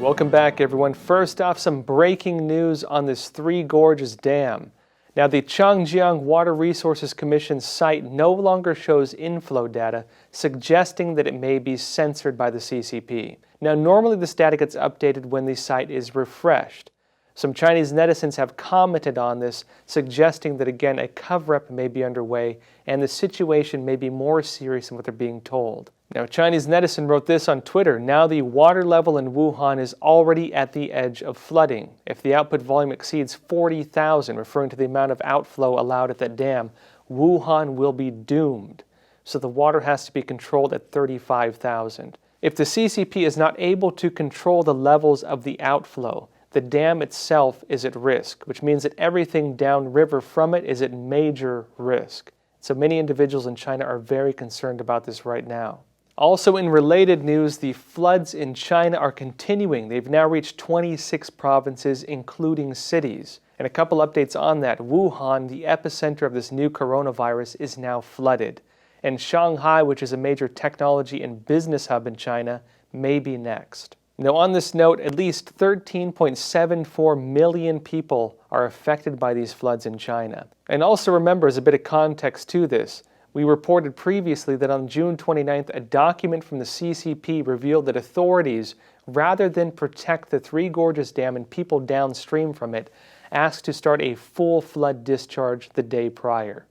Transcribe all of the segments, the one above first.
welcome back everyone. First off, some breaking news on this Three Gorges Dam. Now, the Changjiang Water Resources Commission site no longer shows inflow data, suggesting that it may be censored by the CCP. Now, normally this data gets updated when the site is refreshed. Some Chinese netizens have commented on this, suggesting that again a cover-up may be underway and the situation may be more serious than what they're being told. Now, a Chinese netizen wrote this on Twitter: "Now the water level in Wuhan is already at the edge of flooding. If the output volume exceeds 40,000, referring to the amount of outflow allowed at that dam, Wuhan will be doomed. So the water has to be controlled at 35,000. If the CCP is not able to control the levels of the outflow, the dam itself is at risk, which means that everything downriver from it is at major risk." So many individuals in China are very concerned about this right now. Also, in related news, the floods in China are continuing. They've now reached 26 provinces, including cities. And a couple updates on that. Wuhan, the epicenter of this new coronavirus, is now flooded. And Shanghai, which is a major technology and business hub in China, may be next. Now, on this note, at least 13.74 million people are affected by these floods in China. And also remember, as a bit of context to this, we reported previously that on June 29th, a document from the CCP revealed that authorities, rather than protect the Three Gorges Dam and people downstream from it, asked to start a full flood discharge the day prior.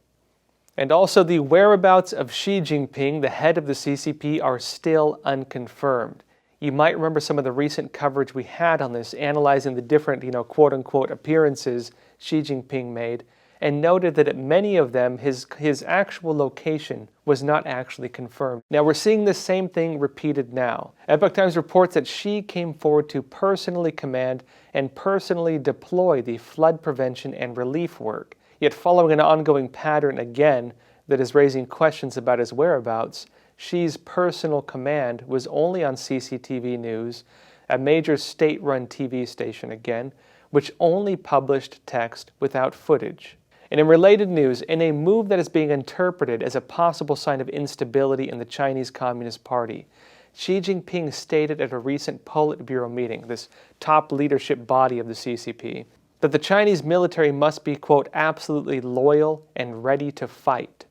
And also, the whereabouts of Xi Jinping, the head of the CCP, are still unconfirmed. You might remember some of the recent coverage we had on this, analyzing the different, quote-unquote appearances Xi Jinping made, and noted that at many of them, his actual location was not actually confirmed. Now, we're seeing the same thing repeated now. Epoch Times reports that Xi came forward to personally command and personally deploy the flood prevention and relief work. Yet following an ongoing pattern again that is raising questions about his whereabouts, Xi's personal command was only on CCTV News, a major state-run TV station again, which only published text without footage. And in related news, in a move that is being interpreted as a possible sign of instability in the Chinese Communist Party, Xi Jinping stated at a recent Politburo meeting, this top leadership body of the CCP, that the Chinese military must be, quote, absolutely loyal and ready to fight.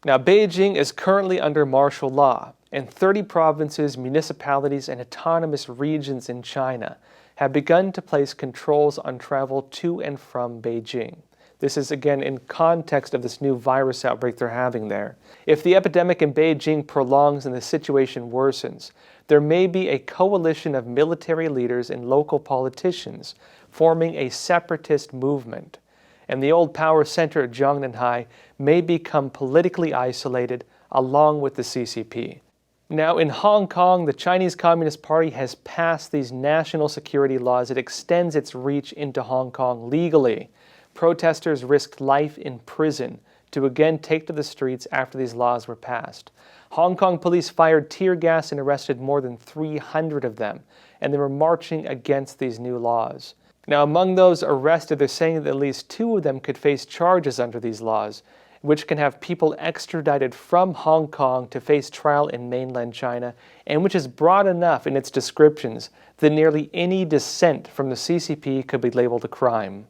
Now, Beijing is currently under martial law, and 30 provinces, municipalities, and autonomous regions in China have begun to place controls on travel to and from Beijing. This is, again, in context of this new virus outbreak they're having there. If the epidemic in Beijing prolongs and the situation worsens, there may be a coalition of military leaders and local politicians forming a separatist movement. And the old power center at Zhongnanhai may become politically isolated along with the CCP. Now, in Hong Kong, the Chinese Communist Party has passed these national security laws that extends its reach into Hong Kong legally. Protesters risked life in prison to again take to the streets after these laws were passed. Hong Kong police fired tear gas and arrested more than 300 of them, and they were marching against these new laws. Now, among those arrested, they're saying that at least 2 of them could face charges under these laws, which can have people extradited from Hong Kong to face trial in mainland China, and which is broad enough in its descriptions that nearly any dissent from the CCP could be labeled a crime.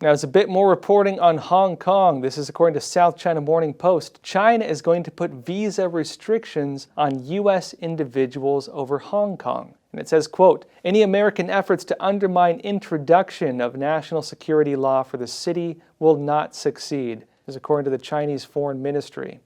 Now, as a bit more reporting on Hong Kong, this is according to South China Morning Post, China is going to put visa restrictions on U.S. individuals over Hong Kong. And it says, quote, any American efforts to undermine introduction of national security law for the city will not succeed, is according to the Chinese Foreign Ministry.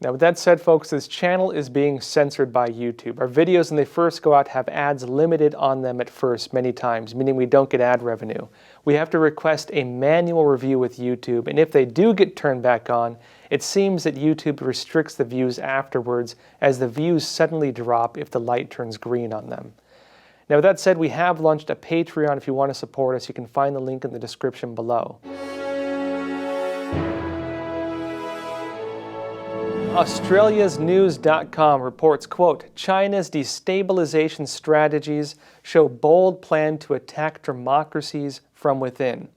Now, with that said, folks, this channel is being censored by YouTube. Our videos, when they first go out, have ads limited on them at first many times, meaning we don't get ad revenue. We have to request a manual review with YouTube, and if they do get turned back on, it seems that YouTube restricts the views afterwards as the views suddenly drop if the light turns green on them. Now, with that said, we have launched a Patreon. If you want to support us, you can find the link in the description below. AustraliasNews.com reports, quote, China's destabilization strategies show bold plan to attack democracies from within.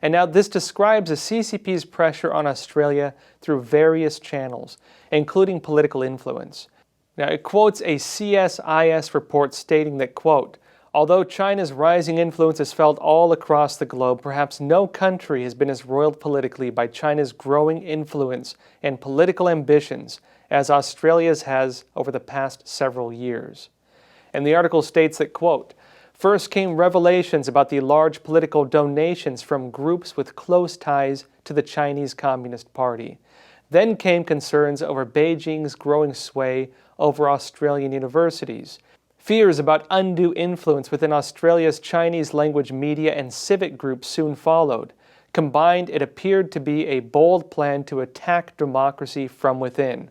And now this describes the CCP's pressure on Australia through various channels, including political influence. Now, it quotes a CSIS report stating that, quote, Although China's rising influence is felt all across the globe, perhaps no country has been as roiled politically by China's growing influence and political ambitions as Australia's has over the past several years. And the article states that, quote, "First came revelations about the large political donations from groups with close ties to the Chinese Communist Party. Then came concerns over Beijing's growing sway over Australian universities. Fears about undue influence within Australia's Chinese language media and civic groups soon followed. Combined, it appeared to be a bold plan to attack democracy from within."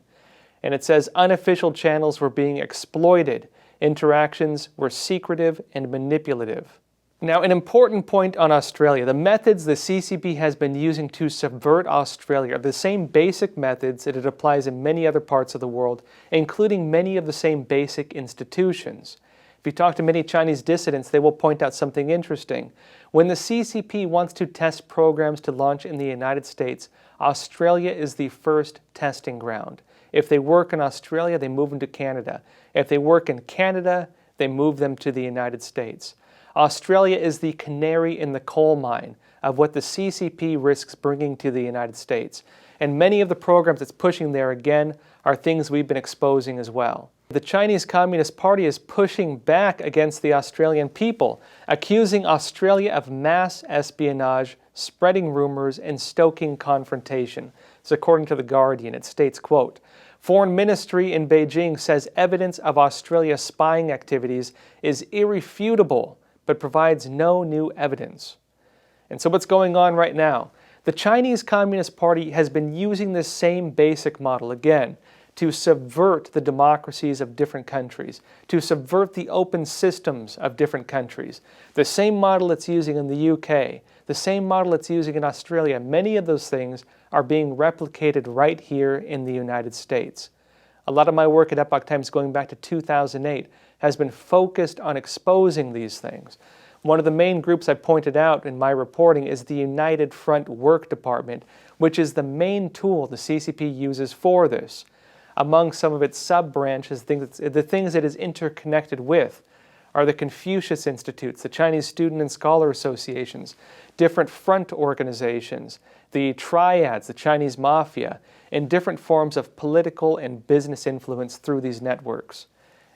And it says unofficial channels were being exploited. Interactions were secretive and manipulative. Now, an important point on Australia. The methods the CCP has been using to subvert Australia are the same basic methods that it applies in many other parts of the world, including many of the same basic institutions. If you talk to many Chinese dissidents, they will point out something interesting. When the CCP wants to test programs to launch in the United States, Australia is the first testing ground. If they work in Australia, they move them to Canada. If they work in Canada, they move them to the United States. Australia is the canary in the coal mine of what the CCP risks bringing to the United States. And many of the programs it's pushing there, again, are things we've been exposing as well. The Chinese Communist Party is pushing back against the Australian people, accusing Australia of mass espionage, spreading rumors, and stoking confrontation. So according to The Guardian, it states, quote, "Foreign Ministry in Beijing says evidence of Australia's spying activities is irrefutable, but provides no new evidence." And so what's going on right now? The Chinese Communist Party has been using this same basic model, again, to subvert the democracies of different countries, to subvert the open systems of different countries. The same model it's using in the UK, the same model it's using in Australia, many of those things are being replicated right here in the United States. A lot of my work at Epoch Times going back to 2008 has been focused on exposing these things. One of the main groups I pointed out in my reporting is the United Front Work Department, which is the main tool the CCP uses for this. Among some of its sub-branches, the things it is interconnected with are the Confucius Institutes, the Chinese Student and Scholar Associations, different front organizations, the triads, the Chinese mafia, and different forms of political and business influence through these networks.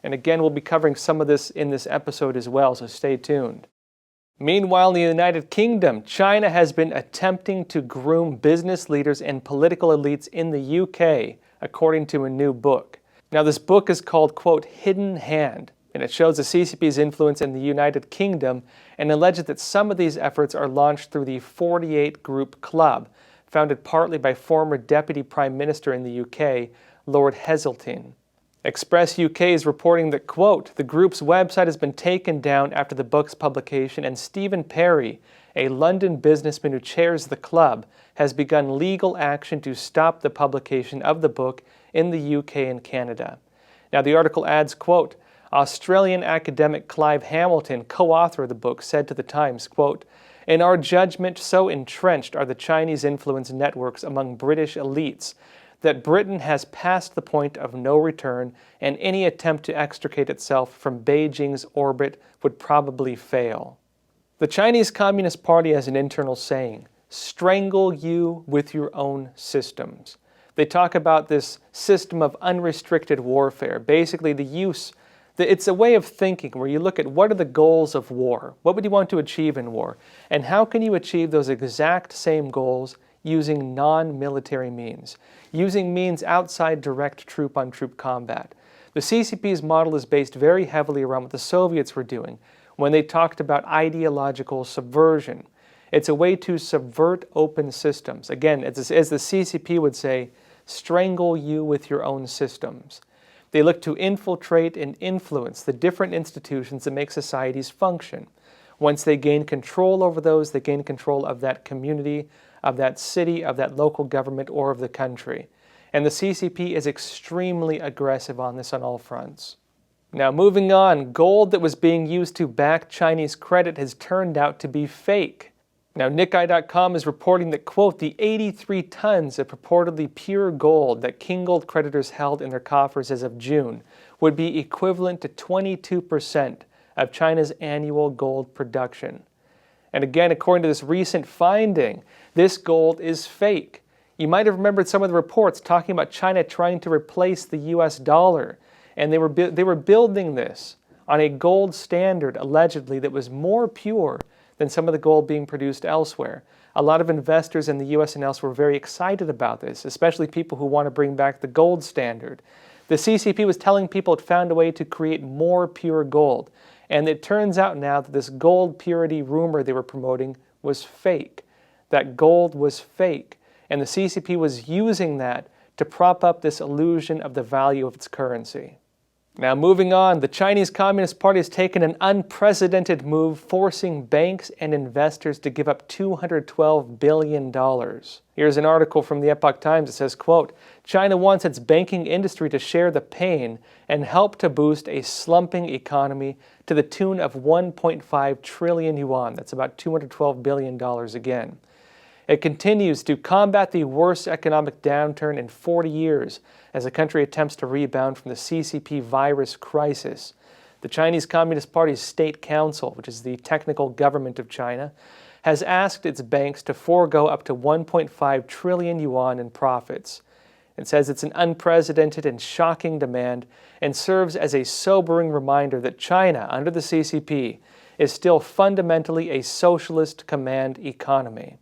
And again, we'll be covering some of this in this episode as well, so stay tuned. Meanwhile, in the United Kingdom, China has been attempting to groom business leaders and political elites in the UK, according to a new book. Now, this book is called, quote, "Hidden Hand," and it shows the CCP's influence in the United Kingdom and alleges that some of these efforts are launched through the 48 Group Club, founded partly by former Deputy Prime Minister in the UK, Lord Heseltine. Express UK is reporting that, quote, "The group's website has been taken down after the book's publication, and Stephen Perry, a London businessman who chairs the club, has begun legal action to stop the publication of the book in the UK and Canada." Now, the article adds, quote, "Australian academic Clive Hamilton, co-author of the book, said to the Times, quote, "In our judgment, so entrenched are the Chinese influence networks among British elites that Britain has passed the point of no return, and any attempt to extricate itself from Beijing's orbit would probably fail." The Chinese Communist Party has an internal saying, "Strangle you with your own systems." They talk about this system of unrestricted warfare, basically it's a way of thinking where you look at what are the goals of war, what would you want to achieve in war, and how can you achieve those exact same goals using non-military means, using means outside direct troop-on-troop combat. The CCP's model is based very heavily around what the Soviets were doing when they talked about ideological subversion. It's a way to subvert open systems. Again, as the CCP would say, strangle you with your own systems. They look to infiltrate and influence the different institutions that make societies function. Once they gain control over those, they gain control of that community, of that city, of that local government, or of the country. And the CCP is extremely aggressive on this on all fronts. Now, moving on, gold that was being used to back Chinese credit has turned out to be fake. Now, Nikkei.com is reporting that, quote, "The 83 tons of purportedly pure gold that King Gold creditors held in their coffers as of June would be equivalent to 22% of China's annual gold production. And again, according to this recent finding, this gold is fake. You might have remembered some of the reports talking about China trying to replace the US dollar. And they were building this on a gold standard, allegedly, that was more pure than some of the gold being produced elsewhere. A lot of investors in the US and elsewhere were very excited about this, especially people who want to bring back the gold standard. The CCP was telling people it found a way to create more pure gold. And it turns out now that this gold purity rumor they were promoting was fake. That gold was fake. And the CCP was using that to prop up this illusion of the value of its currency. Now moving on, the Chinese Communist Party has taken an unprecedented move, forcing banks and investors to give up $212 billion. Here's an article from the Epoch Times that says, quote, China wants its banking industry to share the pain and help to boost a slumping economy to the tune of 1.5 trillion yuan. That's about $212 billion again. It continues to combat the worst economic downturn in 40 years as the country attempts to rebound from the CCP virus crisis. The Chinese Communist Party's State Council, which is the technical government of China, has asked its banks to forego up to 1.5 trillion yuan in profits. It says it's an unprecedented and shocking demand and serves as a sobering reminder that China, under the CCP, is still fundamentally a socialist command economy.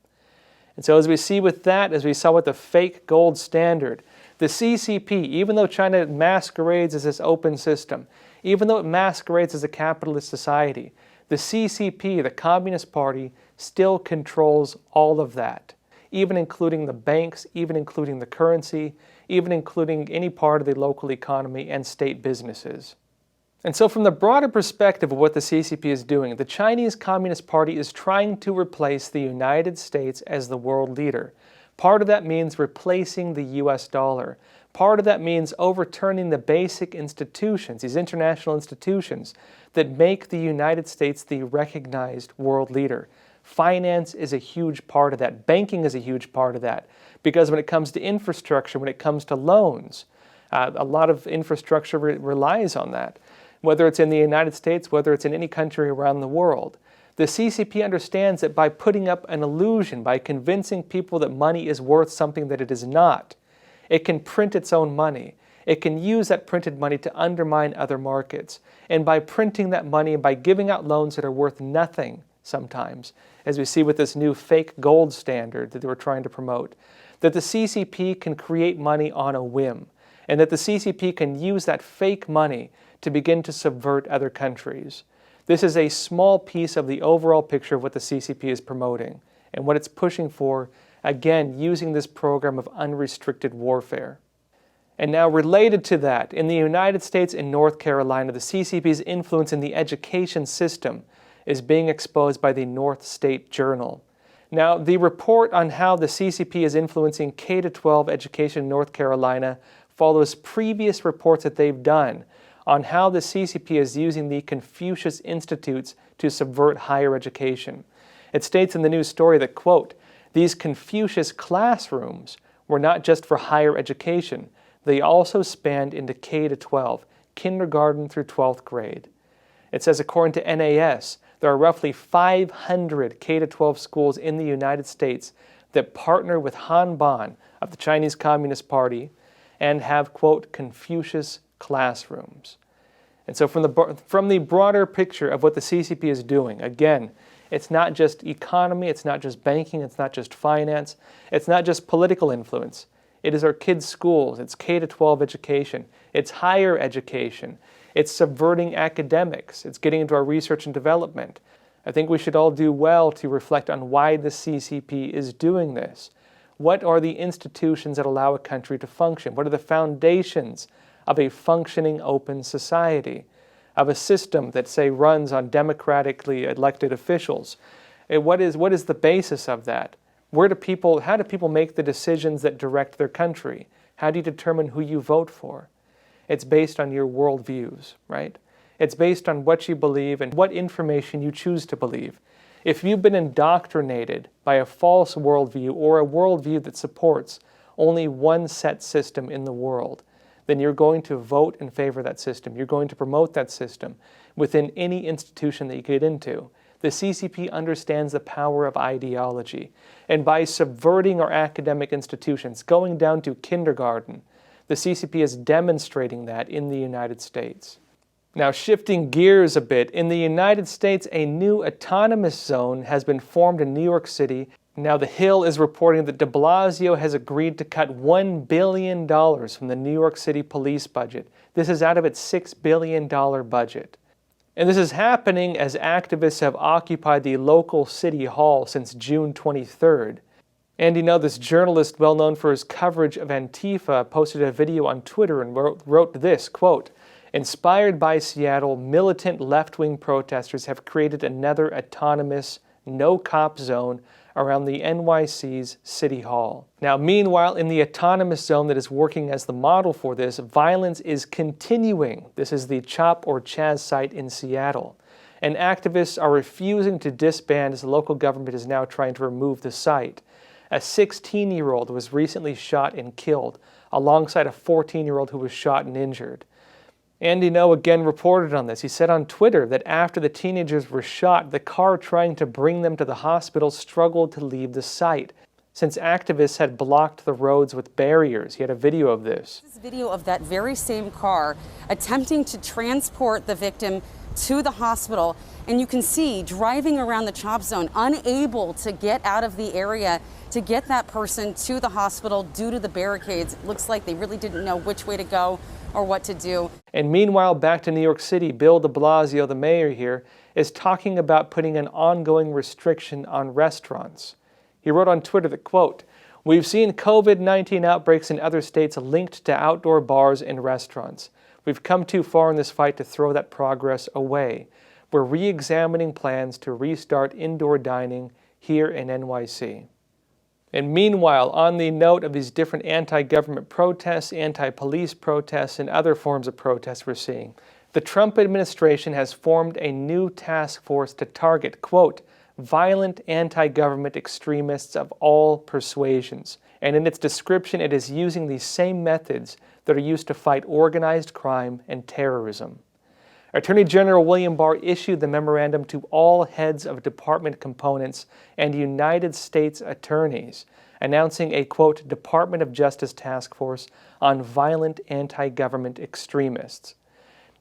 And so as we see with that, as we saw with the fake gold standard, the CCP, even though China masquerades as this open system, even though it masquerades as a capitalist society, the CCP, the Communist Party, still controls all of that, even including the banks, even including the currency, even including any part of the local economy and state businesses. And so from the broader perspective of what the CCP is doing, the Chinese Communist Party is trying to replace the United States as the world leader. Part of that means replacing the US dollar. Part of that means overturning the basic institutions, these international institutions, that make the United States the recognized world leader. Finance is a huge part of that. Banking is a huge part of that. Because when it comes to infrastructure, when it comes to loans, a lot of infrastructure relies on that. Whether it's in the United States, whether it's in any country around the world. The CCP understands that by putting up an illusion, by convincing people that money is worth something that it is not, it can print its own money. It can use that printed money to undermine other markets. And by printing that money and by giving out loans that are worth nothing sometimes, as we see with this new fake gold standard that they were trying to promote, that the CCP can create money on a whim, and that the CCP can use that fake money to begin to subvert other countries. This is a small piece of the overall picture of what the CCP is promoting and what it's pushing for, again, using this program of unrestricted warfare. And now related to that, in the United States and North Carolina, the CCP's influence in the education system is being exposed by the North State Journal. Now, the report on how the CCP is influencing K-12 education in North Carolina follows previous reports that they've done on how the CCP is using the Confucius Institutes to subvert higher education. It states in the news story that, quote, these Confucius classrooms were not just for higher education, they also spanned into K-12, kindergarten through 12th grade. It says, according to NAS, there are roughly 500 K-12 schools in the United States that partner with Hanban of the Chinese Communist Party and have, quote, Confucius classrooms. And so from the broader picture of what the CCP is doing, again, it's not just economy, it's not just banking, it's not just finance, it's not just political influence. It is our kids' schools, it's K-12 education, it's higher education, it's subverting academics, it's getting into our research and development. I think we should all do well to reflect on why the CCP is doing this. What are the institutions that allow a country to function? What are the foundations of a functioning open society, of a system that, say, runs on democratically elected officials? What is the basis of that? How do people make the decisions that direct their country? How do you determine who you vote for? It's based on your worldviews, right? It's based on what you believe and what information you choose to believe. If you've been indoctrinated by a false worldview or a worldview that supports only one set system in the world, then you're going to vote in favor of that system. You're going to promote that system within any institution that you get into. The CCP understands the power of ideology, and by subverting our academic institutions, going down to kindergarten, the CCP is demonstrating that in the United States. Now, shifting gears a bit, in the United States, a new autonomous zone has been formed in New York City. Now, The Hill is reporting that de Blasio has agreed to cut $1 billion from the New York City police budget. This is out of its $6 billion budget. And this is happening as activists have occupied the local city hall since June 23rd. And this journalist, well known for his coverage of Antifa, posted a video on Twitter and wrote this, quote, "Inspired by Seattle, militant left-wing protesters have created another autonomous, no-cop zone around the NYC's City Hall." Now, meanwhile, in the autonomous zone that is working as the model for this, violence is continuing. This is the Chop or Chaz site in Seattle. And activists are refusing to disband as the local government is now trying to remove the site. A 16-year-old was recently shot and killed, alongside a 14-year-old who was shot and injured. And again reported on this. He said on Twitter that after the teenagers were shot, the car trying to bring them to the hospital struggled to leave the site, since activists had blocked the roads with barriers. He had a video of this. This video of that very same car attempting to transport the victim to the hospital, and you can see driving around the chop zone, unable to get out of the area to get that person to the hospital due to the barricades. It looks like they really didn't know which way to go or what to do. And meanwhile, back to New York City, Bill de Blasio, the mayor here, is talking about putting an ongoing restriction on restaurants. He wrote on Twitter that, quote, "We've seen COVID-19 outbreaks in other states linked to outdoor bars and restaurants. We've come too far in this fight to throw that progress away. We're re-examining plans to restart indoor dining here in NYC." And meanwhile, on the note of these different anti-government protests, anti-police protests, and other forms of protests we're seeing, the Trump administration has formed a new task force to target, quote, "violent anti-government extremists of all persuasions." And in its description, it is using these same methods that are used to fight organized crime and terrorism. Attorney General William Barr issued the memorandum to all heads of department components and United States attorneys, announcing a, quote, "Department of Justice task force on violent anti-government extremists."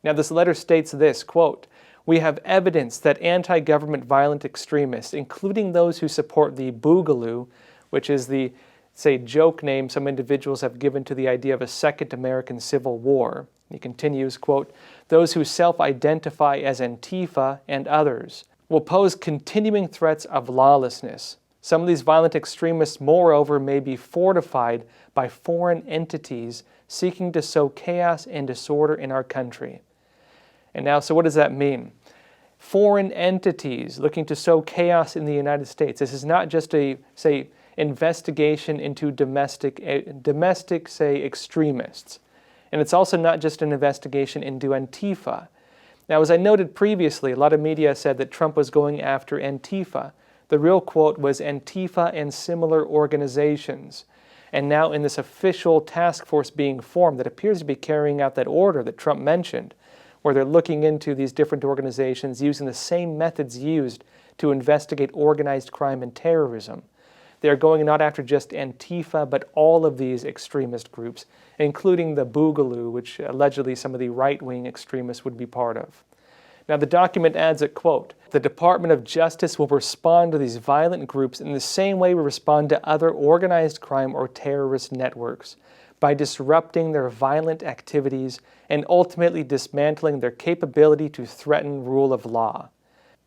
Now, this letter states this, quote, "We have evidence that anti-government violent extremists, including those who support the Boogaloo," which is the, joke name some individuals have given to the idea of a second American Civil War. He continues, quote, "Those who self-identify as Antifa and others will pose continuing threats of lawlessness. Some of these violent extremists, moreover, may be fortified by foreign entities seeking to sow chaos and disorder in our country." And now, so what does that mean? Foreign entities looking to sow chaos in the United States. This is not just a, investigation into domestic, extremists. And it's also not just an investigation into Antifa. Now, as I noted previously, a lot of media said that Trump was going after Antifa. The real quote was Antifa and similar organizations. And now in this official task force being formed that appears to be carrying out that order that Trump mentioned, where they're looking into these different organizations using the same methods used to investigate organized crime and terrorism. They're going not after just Antifa, but all of these extremist groups, including the Boogaloo, which allegedly some of the right-wing extremists would be part of. Now, the document adds a quote, "The Department of Justice will respond to these violent groups in the same way we respond to other organized crime or terrorist networks, by disrupting their violent activities and ultimately dismantling their capability to threaten rule of law."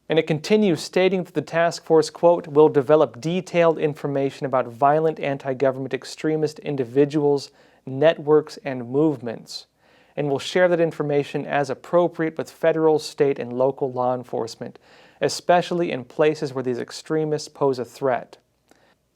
And it continues stating that the task force, quote, "will develop detailed information about violent anti-government extremist individuals, networks, and movements, and will share that information as appropriate with federal, state, and local law enforcement, especially in places where these extremists pose a threat."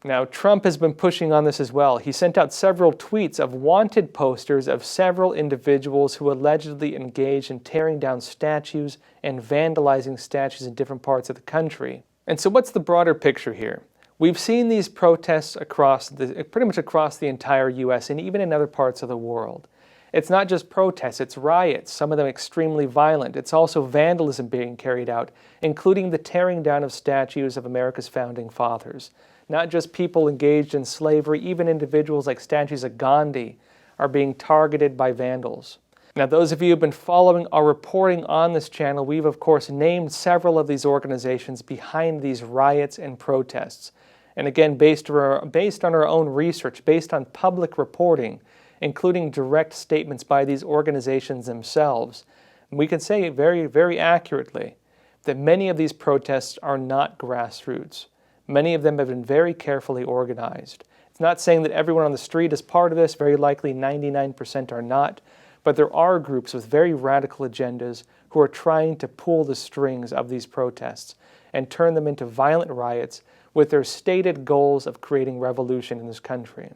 Now, Trump has been pushing on this as well. He sent out several tweets of wanted posters of several individuals who allegedly engaged in tearing down statues and vandalizing statues in different parts of the country. And so what's the broader picture here? We've seen these protests pretty much across the entire U.S. and even in other parts of the world. It's not just protests, it's riots, some of them extremely violent. It's also vandalism being carried out, including the tearing down of statues of America's founding fathers. Not just people engaged in slavery, even individuals like statues of Gandhi are being targeted by vandals. Now, those of you who have been following our reporting on this channel, we've of course named several of these organizations behind these riots and protests. And again, based on our own research, based on public reporting, including direct statements by these organizations themselves, we can say very, very accurately that many of these protests are not grassroots. Many of them have been very carefully organized. It's not saying that everyone on the street is part of this, very likely 99% are not, but there are groups with very radical agendas who are trying to pull the strings of these protests and turn them into violent riots with their stated goals of creating revolution in this country.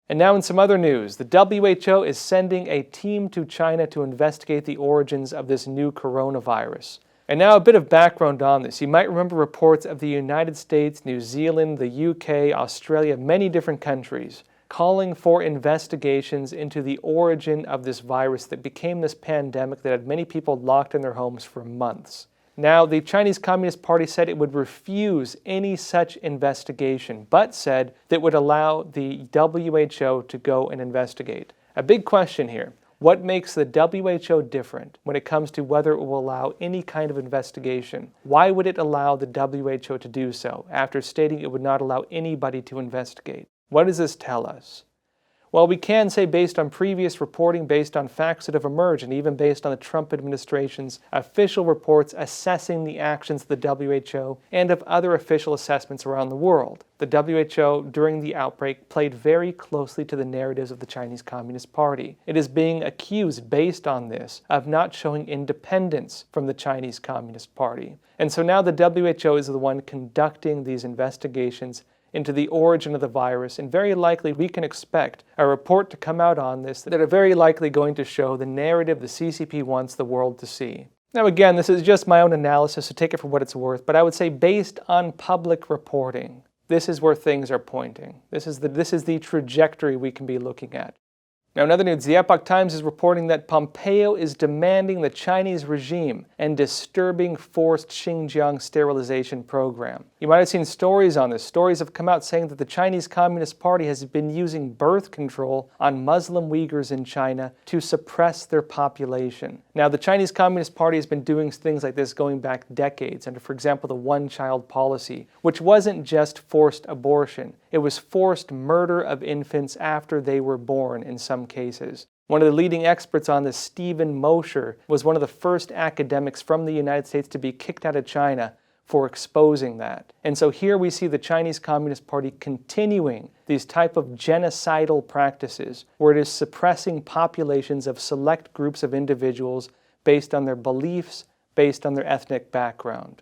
And now in some other news, the WHO is sending a team to China to investigate the origins of this new coronavirus. And now a bit of background on this. You might remember reports of the United States, New Zealand, the UK, Australia, many different countries calling for investigations into the origin of this virus that became this pandemic that had many people locked in their homes for months. Now, the Chinese Communist Party said it would refuse any such investigation, but said that it would allow the WHO to go and investigate. A big question here. What makes the WHO different when it comes to whether it will allow any kind of investigation? Why would it allow the WHO to do so after stating it would not allow anybody to investigate? What does this tell us? Well, we can say based on previous reporting, based on facts that have emerged, and even based on the Trump administration's official reports assessing the actions of the WHO and of other official assessments around the world. The WHO, during the outbreak, played very closely to the narratives of the Chinese Communist Party. It is being accused, based on this, of not showing independence from the Chinese Communist Party. And so now the WHO is the one conducting these investigations into the origin of the virus, and very likely we can expect a report to come out on this that are very likely going to show the narrative the CCP wants the world to see. Now again, this is just my own analysis, so take it for what it's worth, but I would say based on public reporting, this is where things are pointing. This is the trajectory we can be looking at. Now, in other news, the Epoch Times is reporting that Pompeo is demanding the Chinese regime and disturbing forced Xinjiang sterilization program. You might have seen stories on this. Stories have come out saying that the Chinese Communist Party has been using birth control on Muslim Uyghurs in China to suppress their population. Now, the Chinese Communist Party has been doing things like this going back decades under, for example, the one-child policy, which wasn't just forced abortion. It was forced murder of infants after they were born in some cases. One of the leading experts on this, Stephen Mosher, was one of the first academics from the United States to be kicked out of China for exposing that. And so here we see the Chinese Communist Party continuing these type of genocidal practices where it is suppressing populations of select groups of individuals based on their beliefs, based on their ethnic background.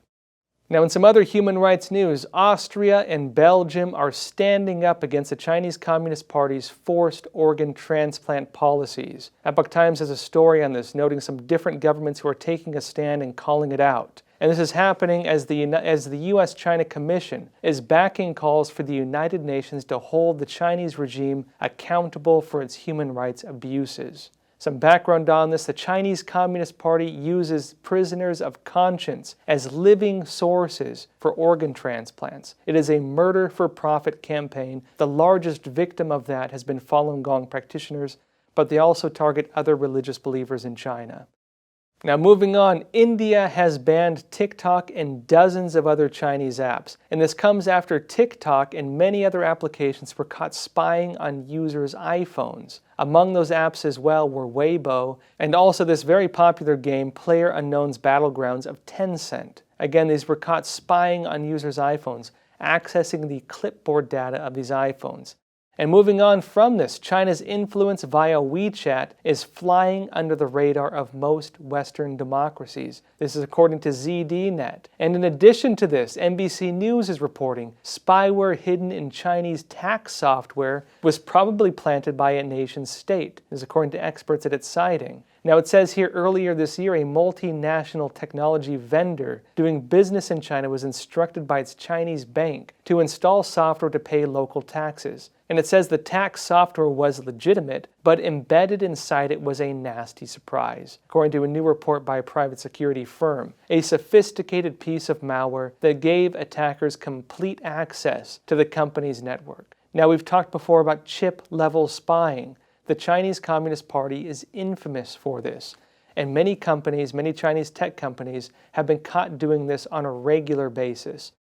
Now, in some other human rights news, Austria and Belgium are standing up against the Chinese Communist Party's forced organ transplant policies. Epoch Times has a story on this, noting some different governments who are taking a stand and calling it out. And this is happening as the U.S.-China Commission is backing calls for the United Nations to hold the Chinese regime accountable for its human rights abuses. Some background on this, the Chinese Communist Party uses prisoners of conscience as living sources for organ transplants. It is a murder-for-profit campaign. The largest victim of that has been Falun Gong practitioners, but they also target other religious believers in China. Now moving on, India has banned TikTok and dozens of other Chinese apps. And this comes after TikTok and many other applications were caught spying on users' iPhones. Among those apps as well were Weibo and also this very popular game, PlayerUnknown's Battlegrounds of Tencent. Again, these were caught spying on users' iPhones, accessing the clipboard data of these iPhones. And moving on from this, China's influence via WeChat is flying under the radar of most Western democracies. This is according to ZDNet. And in addition to this, NBC News is reporting spyware hidden in Chinese tax software was probably planted by a nation state. This is according to experts at its citing. Now it says here earlier this year, a multinational technology vendor doing business in China was instructed by its Chinese bank to install software to pay local taxes. And it says the tax software was legitimate, but embedded inside it was a nasty surprise, according to a new report by a private security firm. A sophisticated piece of malware that gave attackers complete access to the company's network. Now we've talked before about chip-level spying. The Chinese Communist Party is infamous for this, and many companies, many Chinese tech companies, have been caught doing this on a regular basis.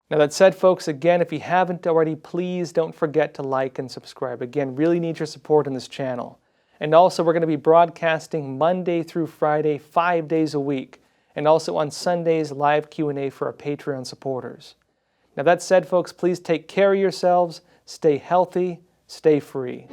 Now that said, folks, again, if you haven't already, please don't forget to like and subscribe. Again, really need your support on this channel. And also, we're going to be broadcasting Monday through Friday, 5 days a week, and also on Sundays, live Q&A for our Patreon supporters. Now that said, folks, please take care of yourselves, stay healthy, stay free.